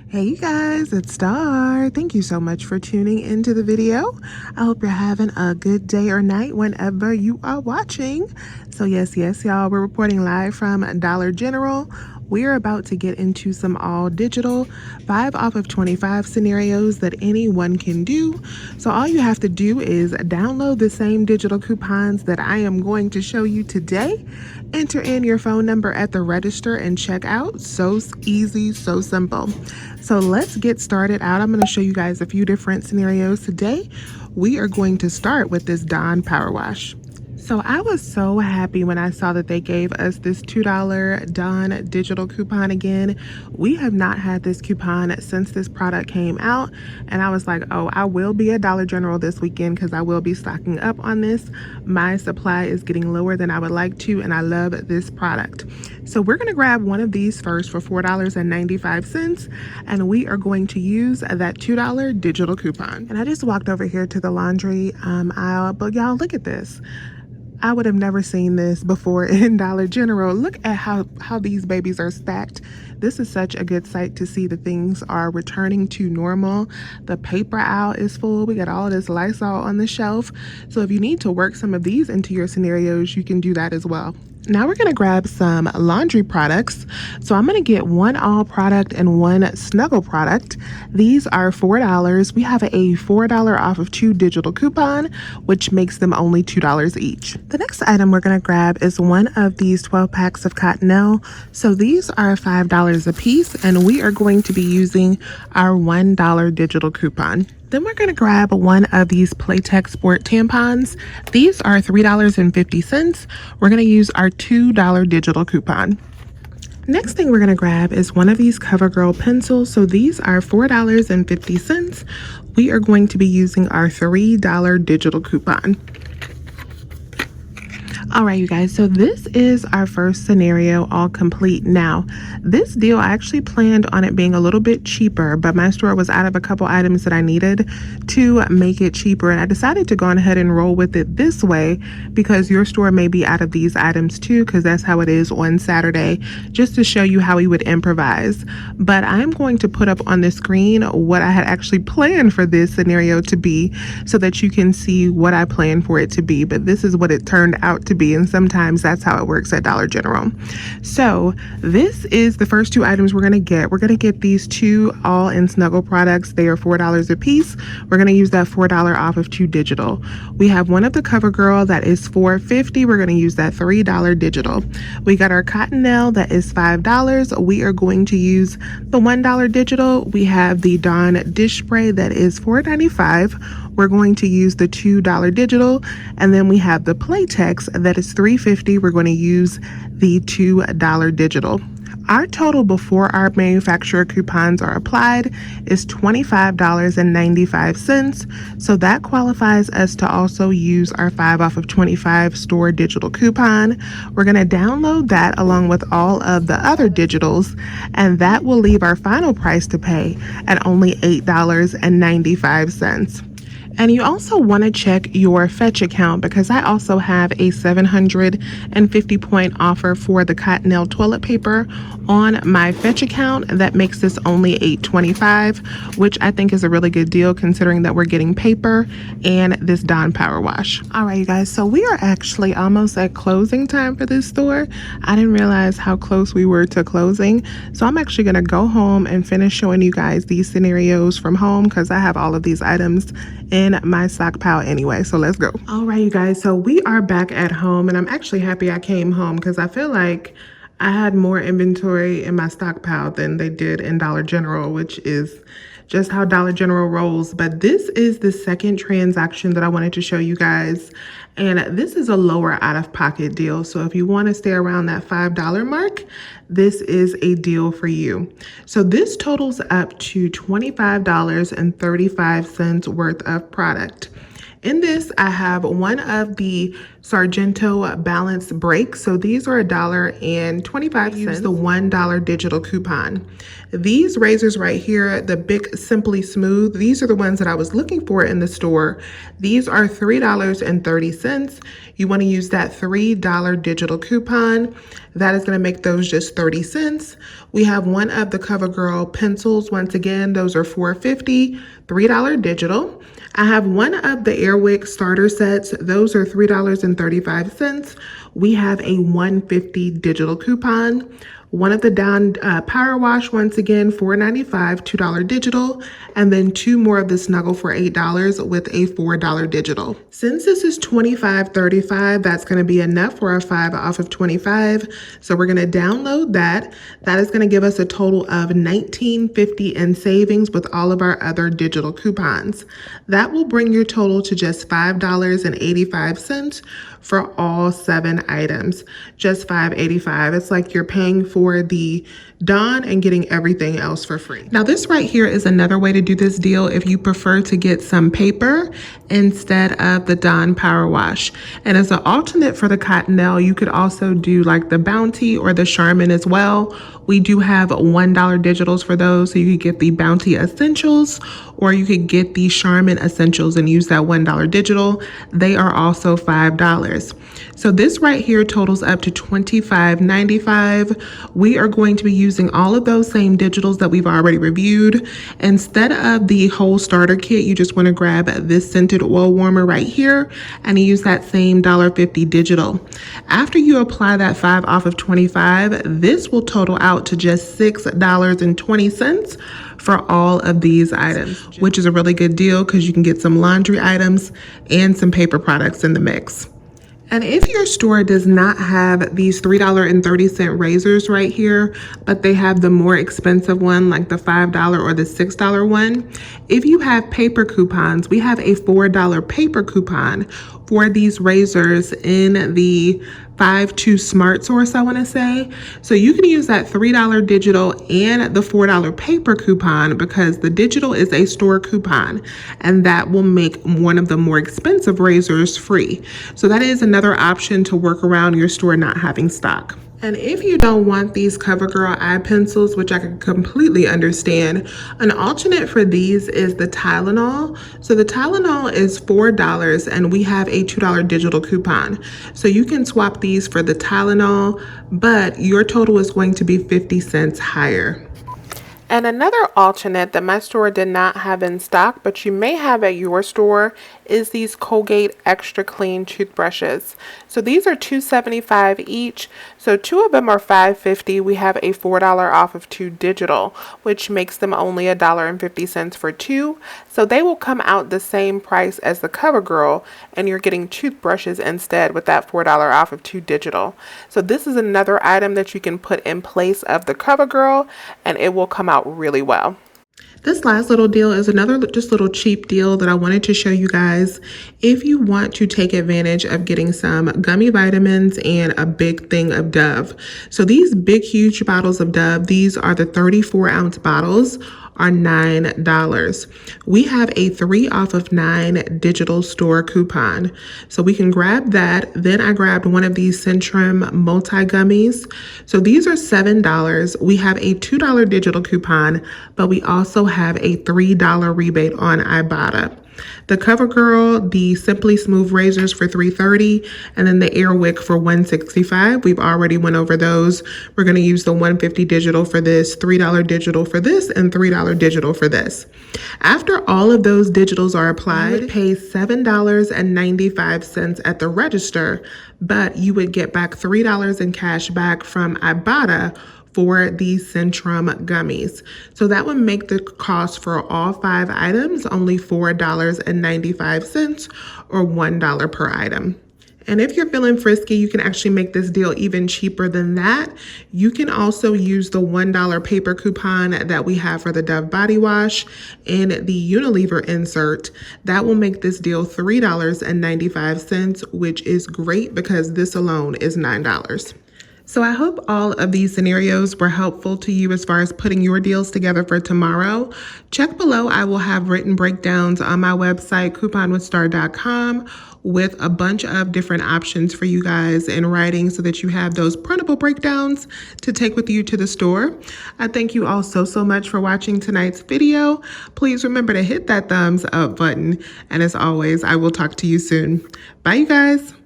Hey you guys, it's Star. Thank you so much for tuning into the video. I hope you're having a good day or night whenever you are watching. So yes, y'all, we're reporting live from Dollar General. We're about to get into some all digital 5 off of 25 scenarios that anyone can do. So all you have to do is download the same digital coupons that I am going to show you today. Enter in your phone number at the register and check out. So easy, so simple. So let's get started out. I'm going to show you guys a few different scenarios today. We are going to start with this Dawn Power Wash. So I was so happy when I saw that they gave us this $2 Dawn digital coupon again. We have not had this coupon since this product came out, and I was like, oh, I will be at Dollar General this weekend because I will be stocking up on this. My supply is getting lower than I would like to, and I love this product. So we're going to grab one of these first for $4.95, and we are going to use that $2 digital coupon. And I just walked over here to the laundry aisle, but y'all, look at this. I would have never seen this before in Dollar General. Look at how these babies are stacked. This is such a good sight to see that things are returning to normal. The paper aisle is full. We got all this Lysol on the shelf. So if you need to work some of these into your scenarios, you can do that as well. Now we're going to grab some laundry products. So I'm going to get one all product and one Snuggle product. These are $4. We have a $4 off of 2 digital coupon, which makes them only $2 each. The next item we're going to grab is one of these 12 packs of Cottonelle. So these are $5 a piece, and we are going to be using our $1 digital coupon. Then we're going to grab one of these Playtex Sport tampons. These are $3.50. We're going to use our $2 digital coupon. Next thing we're going to grab is one of these CoverGirl pencils. So these are $4.50. We are going to be using our $3 digital coupon. All right, you guys, so this is our first scenario all complete. Now, this deal, I actually planned on it being a little bit cheaper, but my store was out of a couple items that I needed to make it cheaper, and I decided to go on ahead and roll with it this way because your store may be out of these items too, because that's how it is on Saturday, just to show you how we would improvise. But I'm going to put up on the screen what I had actually planned for this scenario to be so that you can see what I planned for it to be, but this is what it turned out to be, and sometimes that's how it works at Dollar General. So this is the first 2 items we're going to get. We're going to get these 2 all in Snuggle products. They are $4 a piece. We're going to use that $4 off of 2 digital. We have one of the CoverGirl that is $4.50. We're going to use that $3 digital. We got our Cottonelle that is $5. We are going to use the $1 digital. We have the Dawn dish spray that is $4.95. We're going to use the $2 digital, and then we have the Playtex that is $3.50. We're going to use the $2 digital. Our total before our manufacturer coupons are applied is $25.95. So that qualifies us to also use our 5 off of 25 store digital coupon. We're going to download that along with all of the other digitals, and that will leave our final price to pay at only $8.95. And you also want to check your Fetch account because I also have a 750 point offer for the Cottonelle toilet paper on my Fetch account. That makes this only $8.25, which I think is a really good deal considering that we're getting paper and this Dawn Power Wash. All right, you guys, so we are actually almost at closing time for this store. I didn't realize how close we were to closing. So I'm actually going to go home and finish showing you guys these scenarios from home because I have all of these items in my stockpile anyway. So let's go. All right, you guys, so we are back at home, and I'm actually happy I came home because I feel like I had more inventory in my stockpile than they did in Dollar General, which is just how Dollar General rolls. But this is the second transaction that I wanted to show you guys, and this is a lower out-of-pocket deal. So if you want to stay around that $5 mark, this is a deal for you. So this totals up to $25.35 worth of product. In this, I have one of the Sargento Balance Breaks. So these are $1.25. Use the $1 digital coupon. These razors right here, the Bic Simply Smooth, these are the ones that I was looking for in the store. These are $3.30. You want to use that $3 digital coupon. That is going to make those just 30 cents. We have one of the CoverGirl pencils. Once again, those are $4.50, $3 digital. I have one of the Airwick starter sets. Those are $3.35. We have a $1.50 digital coupon. One of the Dawn Power Wash, once again, $4.95, $2 digital, and then two more of the Snuggle for $8 with a $4 digital. Since this is $25.35, that's going to be enough for our 5 off of 25. So we're going to download that. That is going to give us a total of $19.50 in savings with all of our other digital coupons. That will bring your total to just $5.85 for all 7 items. Just $5.85. It's like you're paying for the Dawn and getting everything else for free. Now this right here is another way to do this deal if you prefer to get some paper instead of the Dawn Power Wash. And as an alternate for the Cottonelle, you could also do like the Bounty or the Charmin as well. We do have $1 digitals for those, so you could get the Bounty Essentials or you could get the Charmin Essentials and use that $1 digital. They are also $5. So this right here totals up to $25.95. We are going to be using all of those same digitals that we've already reviewed. Instead of the whole starter kit, you just want to grab this scented oil warmer right here and use that same $1.50 digital. After you apply that 5 off of 25, this will total out to just $6.20 for all of these items, which is a really good deal because you can get some laundry items and some paper products in the mix. And if your store does not have these $3.30 razors right here, but they have the more expensive one, like the $5 or the $6 one, if you have paper coupons, we have a $4 paper coupon for these razors in the 5-2 Smart Source, I want to say. So you can use that $3 digital and the $4 paper coupon because the digital is a store coupon and that will make one of the more expensive razors free. So that is another option to work around your store not having stock. And if you don't want these CoverGirl eye pencils, which I can completely understand, an alternate for these is the Tylenol. So the Tylenol is $4 and we have a $2 digital coupon. So you can swap these for the Tylenol, but your total is going to be 50 cents higher. And another alternate that my store did not have in stock, but you may have at your store, is these Colgate Extra Clean toothbrushes. So these are $2.75 each. So 2 of them are $5.50. We have a $4 off of 2 digital, which makes them only $1.50 for 2. So they will come out the same price as the CoverGirl, and you're getting toothbrushes instead with that $4 off of 2 digital. So this is another item that you can put in place of the CoverGirl, and it will come out really well. This last little deal is another just little cheap deal that I wanted to show you guys. If you want to take advantage of getting some gummy vitamins and a big thing of Dove. So these big, huge bottles of Dove, these are the 34-ounce bottles, are $9. We have a 3 off of 9 digital store coupon. So we can grab that. Then I grabbed one of these Centrum multi gummies. So these are $7. We have a $2 digital coupon, but we also have a $3 rebate on Ibotta. The CoverGirl, the Simply Smooth razors for $3.30, and then the Airwick for $1.65. We've already went over those. We're going to use the $1.50 digital for this, $3 digital for this, and $3 digital for this. After all of those digitals are applied, you would pay $7.95 at the register, but you would get back $3 in cash back from Ibotta for these Centrum gummies. So that would make the cost for all 5 items only $4.95 or $1 per item. And if you're feeling frisky, you can actually make this deal even cheaper than that. You can also use the $1 paper coupon that we have for the Dove body wash and the Unilever insert. That will make this deal $3.95, which is great because this alone is $9. So I hope all of these scenarios were helpful to you as far as putting your deals together for tomorrow. Check below. I will have written breakdowns on my website, couponwithstar.com, with a bunch of different options for you guys in writing so that you have those printable breakdowns to take with you to the store. I thank you all so much for watching tonight's video. Please remember to hit that thumbs up button. And as always, I will talk to you soon. Bye, you guys.